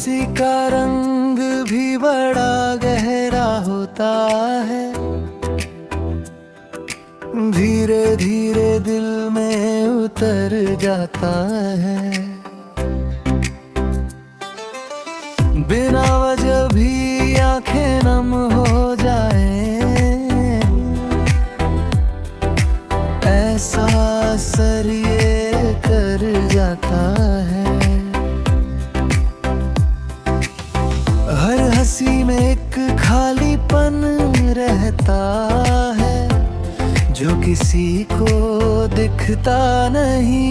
उदासी का रंग भी बड़ा गहरा होता है, धीरे धीरे दिल में उतर जाता है। बिना वजह भी आंखें नम हो जाए, ऐसा असर ये कर जाता है। हर हंसी में एक खालीपन रहता है, जो किसी को दिखता नहीं।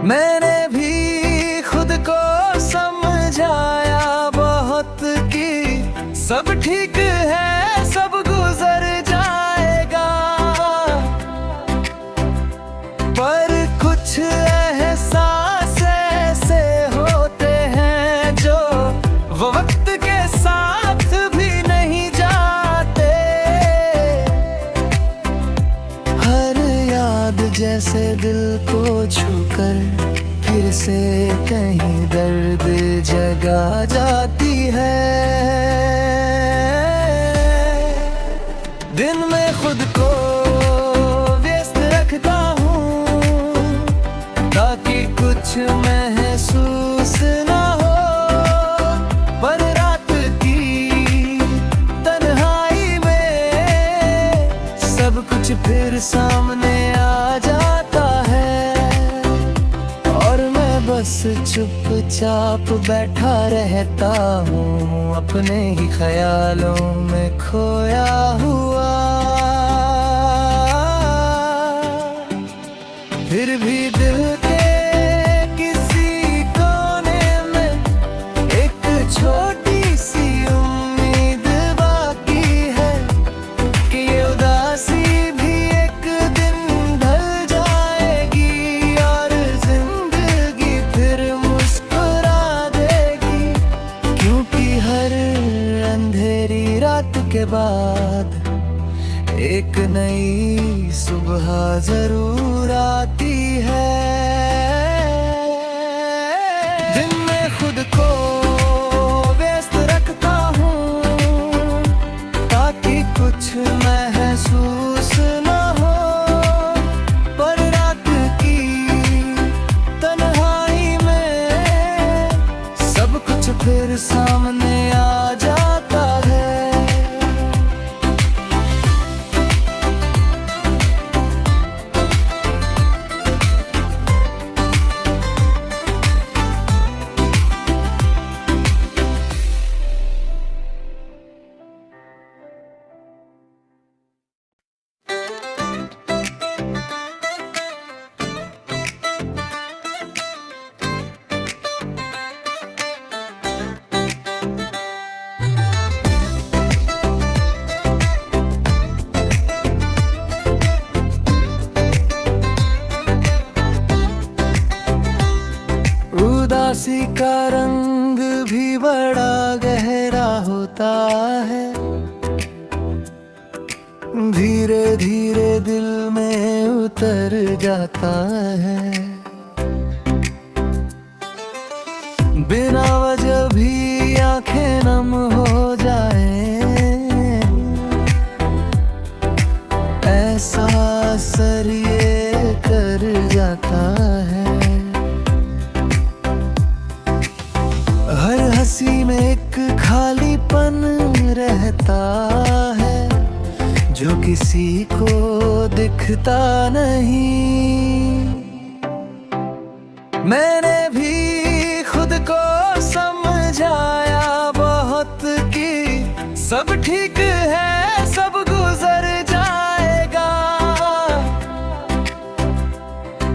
मैंने भी खुद को समझाया बहुत कि सब ठीक है, सब गुजर जाएगा, पर कुछ एहसास ऐसे होते हैं जो वो वक्त के साथ भी नहीं जाते। हर याद जैसे दिल को छूकर फिर से कहीं दर्द जगा जाती है। दिन में खुद को व्यस्त रखता हूँ ताकि कुछ महसूस ना हो, पर रात की तन्हाई में सब कुछ फिर सामने आ जाता है, और मैं बस चुपचाप बैठा रहता हूँ अपने ही ख्यालों में खोया हुआ। फिर भी दिल के किसी कोने में एक छोटी सी उम्मीद बाकी है कि ये उदासी भी एक दिन ढल जाएगी और जिंदगी फिर मुस्कुरा देगी। क्योंकि हर अंधेरी रात के बाद एक नई सुबह जरूर आती है। दिन में खुद को व्यस्त रखता हूँ ताकि कुछ महसूस ना हो, पर रात की तन्हाई में सब कुछ फिर सामने आ जाता है। उदासी का रंग भी बड़ा गहरा होता है, धीरे धीरे दिल में उतर जाता है। बिना वजह भी आंखें नम हो जाए, ऐसा असर ये कर जाता है। हर हंसी में एक खालीपन रहता है, जो किसी को दिखता नहीं। मैंने भी खुद को समझाया बहुत कि सब ठीक है, सब गुजर जाएगा,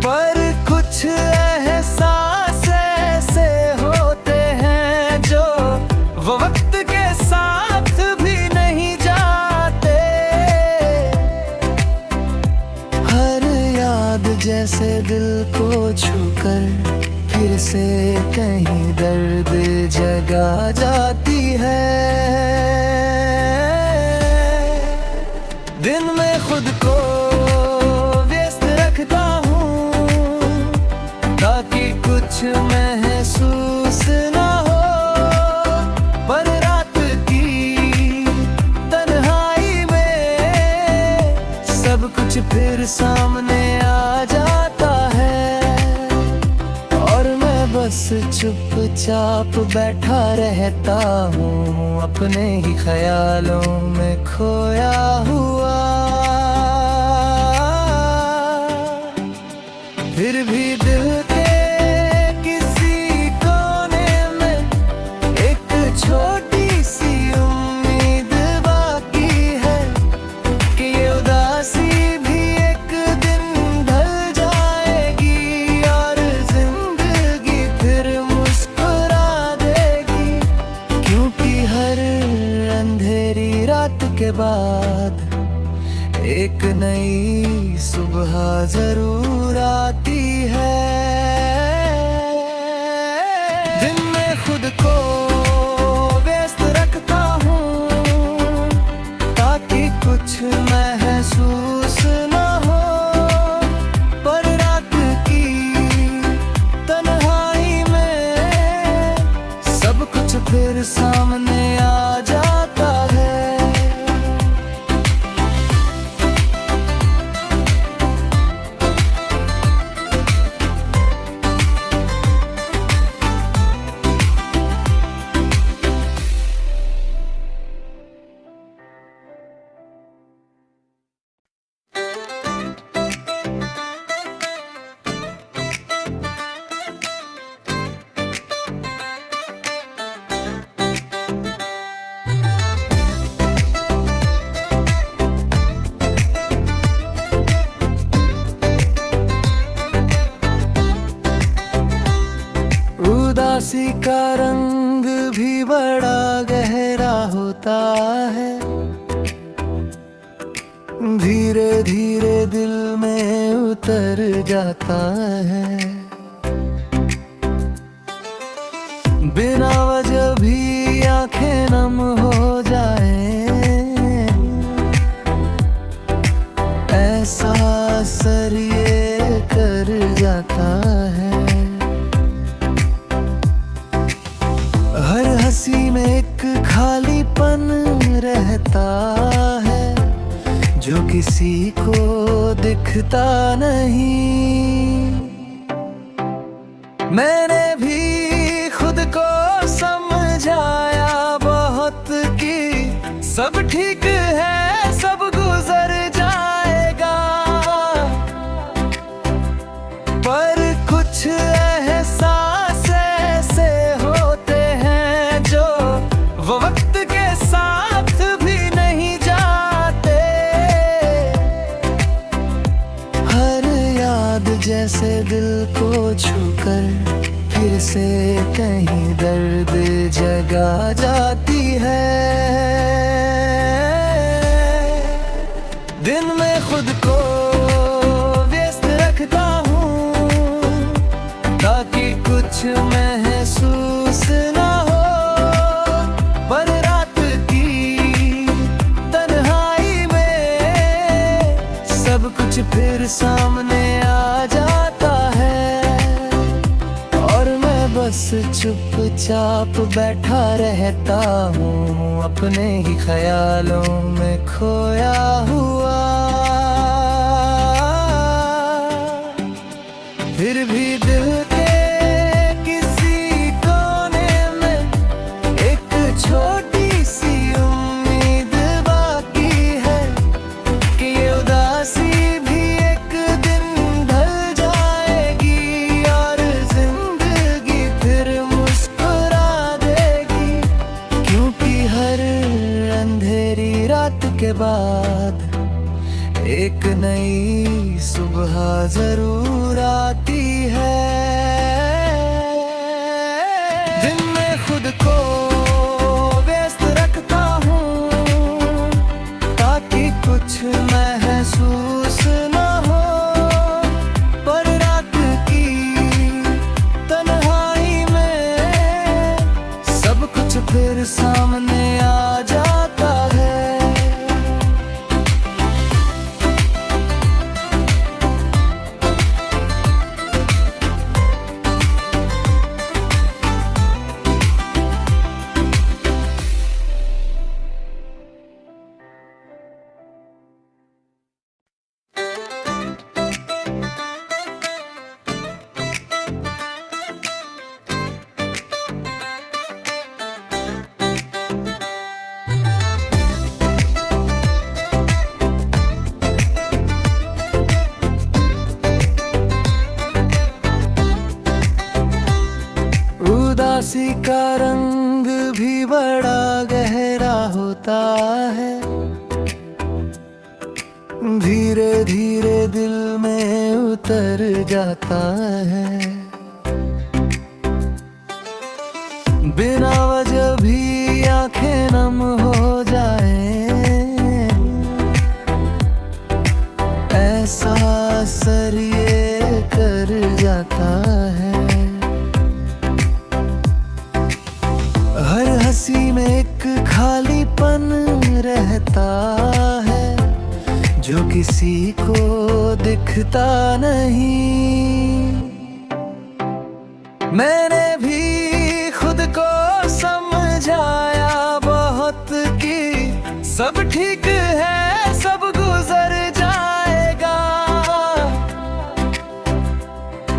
पर कुछ एहसास ऐसे होते हैं जो वो वक्त के साथ भी नहीं जाते। हर याद जैसे दिल को छूकर फिर से कहीं दर्द जगा जाती है। दिन में खुद को व्यस्त रखता हूँ ताकि कुछ महसूस सब कुछ फिर सामने आ जाता है और मैं बस चुपचाप बैठा रहता हूँ अपने ही ख्यालों में खोया हुआ। फिर भी दिल के किसी कोने में एक छोटी सी उम्मीद बाकी है कि ये उदासी भी एक दिन ढल जाएगी और जिंदगी फिर मुस्कुरा देगी, क्योंकि हर अंधेरी रात के बाद एक नई सुबह जरूर आती है। दिन में खुद को व्यस्त रखता हूँ ताकि कुछ महसूस न हो, पर रात की तन्हाई में सब कुछ फिर सामने आ जाता है। उदासी का रंग भी बड़ा गहरा होता है, धीरे धीरे दिल में उतर जाता है। बिना वजह भी आंखें नम हो जाए, ऐसा असर ये कर जाता है। हर हंसी में एक खालीपन रहता है जो किसी को दिखता नहीं। मैंने भी खुद को समझाया बहुत कि सब ठीक है, सब गुजर जाएगा, पर कुछ एहसास ऐसे होते हैं जो वो वक्त के साथ भी नहीं जाते। हर याद जैसे दिल को छूकर फिर से कहीं दर्द जगा जाती है। दिन में खुद को व्यस्त रखता हूँ ताकि कुछ महसूस न हो, पर रात की तन्हाई में सब कुछ फिर सामने आ जाता है और मैं बस चुपचाप बैठा रहता हूँ अपने ही ख्यालों में खोया हुआ। फिर भी दिल के किसी कोने में एक छोटी सी उम्मीद बाकी है कि ये उदासी भी एक दिन ढल जाएगी और जिंदगी फिर मुस्कुरा देगी, क्योंकि हर अंधेरी रात के बाद एक नई सुबह जरूर आती है। दिन में खुद को व्यस्त रखता हूँ ताकि कुछ महसूस न हो, पर रात की तन्हाई में सब कुछ फिर सामने आ जाता है। उदासी का रंग भी बड़ा गहरा होता है, धीरे धीरे दिल में उतर जाता है। बिना वजह भी आंखें नम हो जाए, ऐसा असर ये कर जाता है। हर हंसी में एक खालीपन रहता है, जो किसी को दिखता नहीं। मैंने भी खुद को समझाया बहुत कि सब ठीक है, सब गुजर जाएगा,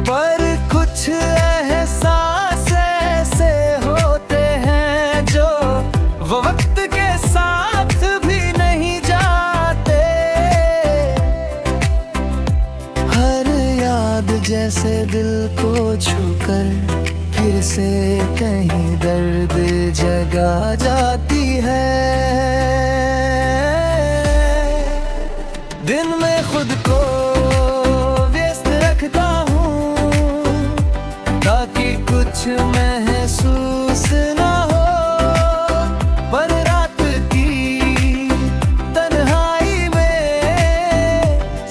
पर कुछ एहसास ऐसे होते हैं जो वो वक्त के साथ भी नहीं जाते। हर याद जैसे दिल को छूकर फिर से कहीं दर्द जगा जाती है। दिन में खुद को व्यस्त रखता हूँ ताकि कुछ महसूस ना हो, पर रात की तन्हाई में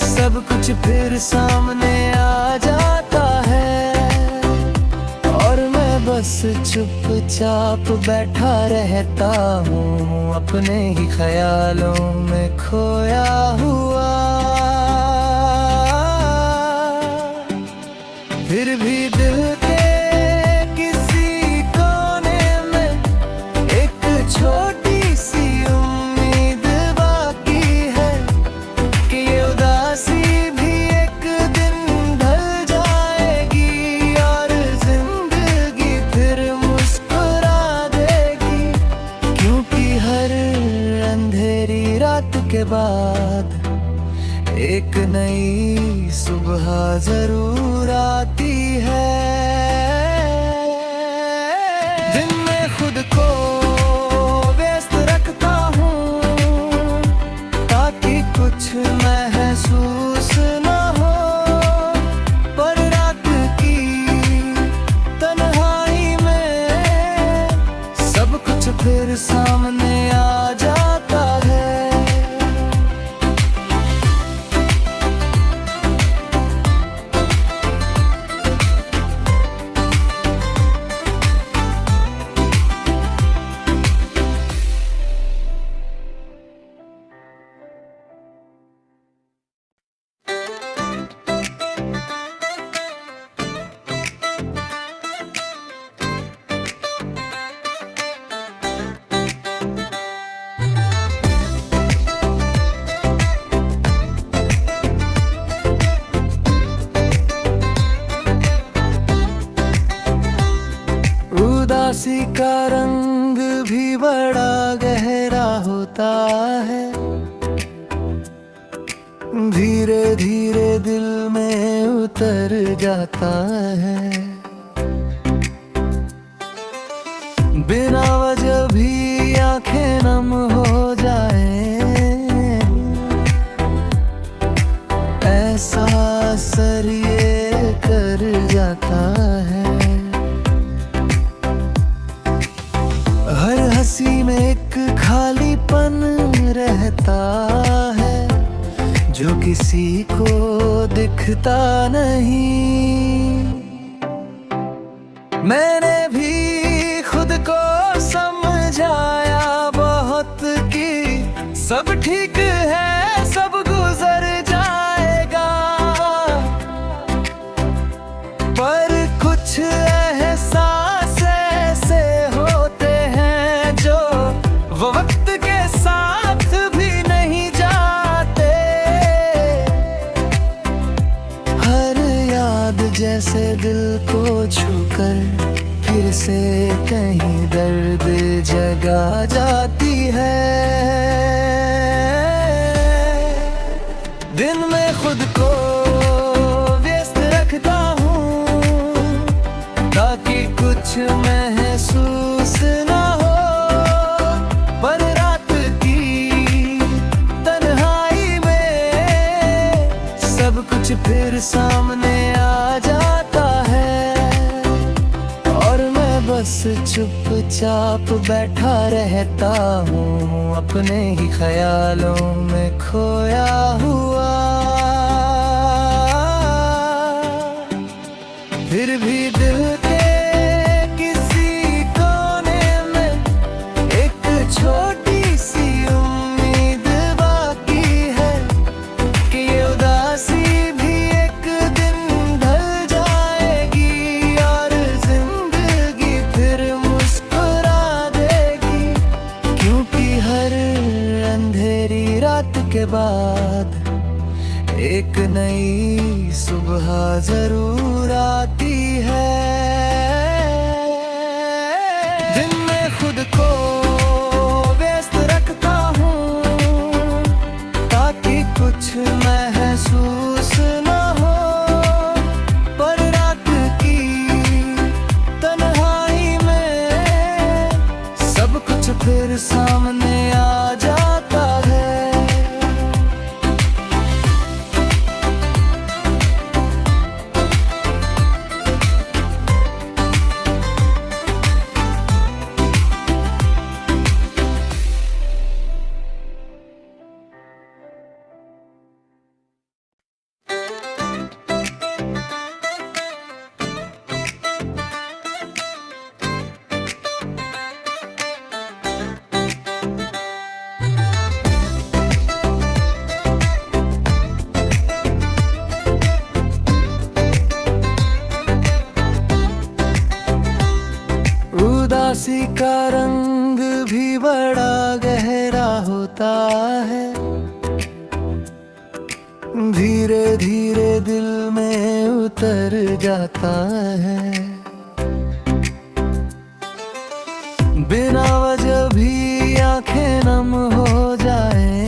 सब कुछ फिर सामने आ जाता है। बस चुपचाप बैठा रहता हूँ, अपने ही ख्यालों में खोया हुआ। फिर भी दिल के किसी कोने में एक छोटी सी उम्मीद बाकी है कि ये उदासी भी एक दिन ढल जाएगी और जिंदगी फिर मुस्कुरा देगी। क्योंकि हर अंधेरी रात के बाद एक नई सुबह जरूर आती है। दिन में खुद को व्यस्त रखता हूँ ताकि कुछ महसूस ना हो, पर रात की तन्हाई में सब कुछ फिर सामने आ जाता है। उदासी का रंग भी बड़ा गहरा होता है, धीरे धीरे दिल में उतर जाता है। बिना वजह भी आंखें नम हो जाए, ऐसा असर ये कर जाता है। हर हंसी में एक खालीपन रहता है, जो किसी को दिखता नहीं। मैंने भी खुद को समझाया बहुत कि सब ठीक है, सब गुजर जाएगा, पर कुछ एहसास ऐसे होते हैं जो वो वक्त के साथ भी नहीं जाते। हर याद जैसे दिल को छूकर फिर से कहीं दर्द जगा जाती है। दिन में खुद को व्यस्त रखता हूँ ताकि कुछ महसूस कुछ फिर सामने आ जाता है और मैं बस चुपचाप बैठा रहता हूँ अपने ही ख्यालों में खोया हुआ। फिर भी दिल के किसी कोने में एक छोटी सी उम्मीद बाकी है कि ये उदासी भी एक दिन ढल जाएगी और जिंदगी फिर मुस्कुरा देगी, क्योंकि हर अंधेरी रात के बाद एक नई सुबह जरूर आती है। दिन में खुद को व्यस्त रखता हूँ ताकि कुछ महसूस न हो, पर रात की तन्हाई में सब कुछ फिर सामने आ जाता है। उदासी का रंग भी बड़ा गहरा होता है, धीरे धीरे दिल में उतर जाता है। बिना वजह भी आंखें नम हो जाए,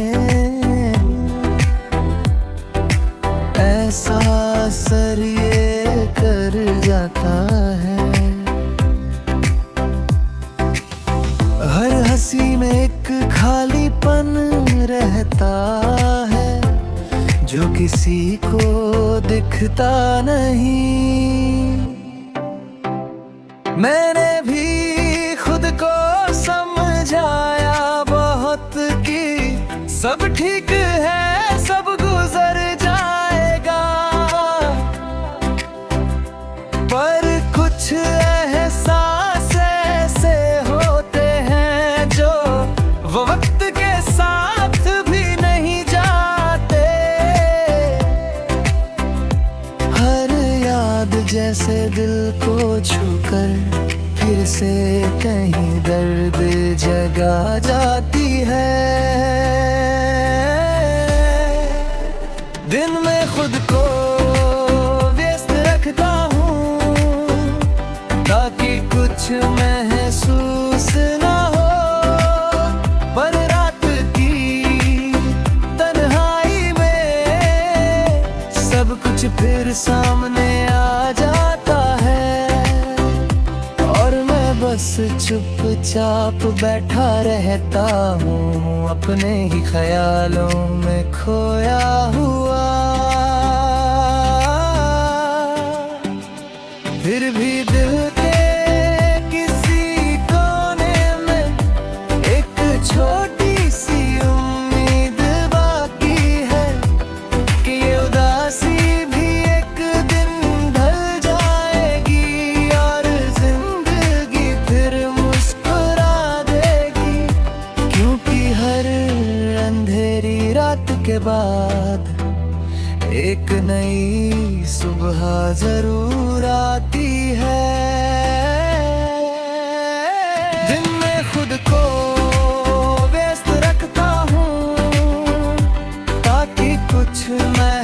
ऐसा असर ये कर जाता है। हर हंसी में एक खालीपन रहता है जो किसी को दिखता नहीं। मैंने भी खुद को समझाया बहुत कि सब ठीक है, सब गुजर जाएगा, पर कुछ एहसास ऐसे होते हैं जो वो वक्त के साथ भी नहीं जाते। हर याद जैसे दिल को छूकर फिर से कहीं दर्द जगा जाती है। दिन में खुद को व्यस्त रखता हूँ ताकि कुछ महसूस ना हो, पर रात की तन्हाई में सब कुछ फिर सामने आ जाता है और मैं बस चुपचाप बैठा रहता हूँ अपने ही ख्यालों में खोया हुआ। फिर भी दिल के किसी कोने में एक छोटी सी उम्मीद बाकी है कि ये उदासी भी एक दिन ढल जाएगी और जिंदगी फिर मुस्कुरा देगी, क्योंकि हर अंधेरी रात के बाद एक नई सुबह जरूर आती है। दिन में खुद को व्यस्त रखता हूँ ताकि कुछ मैं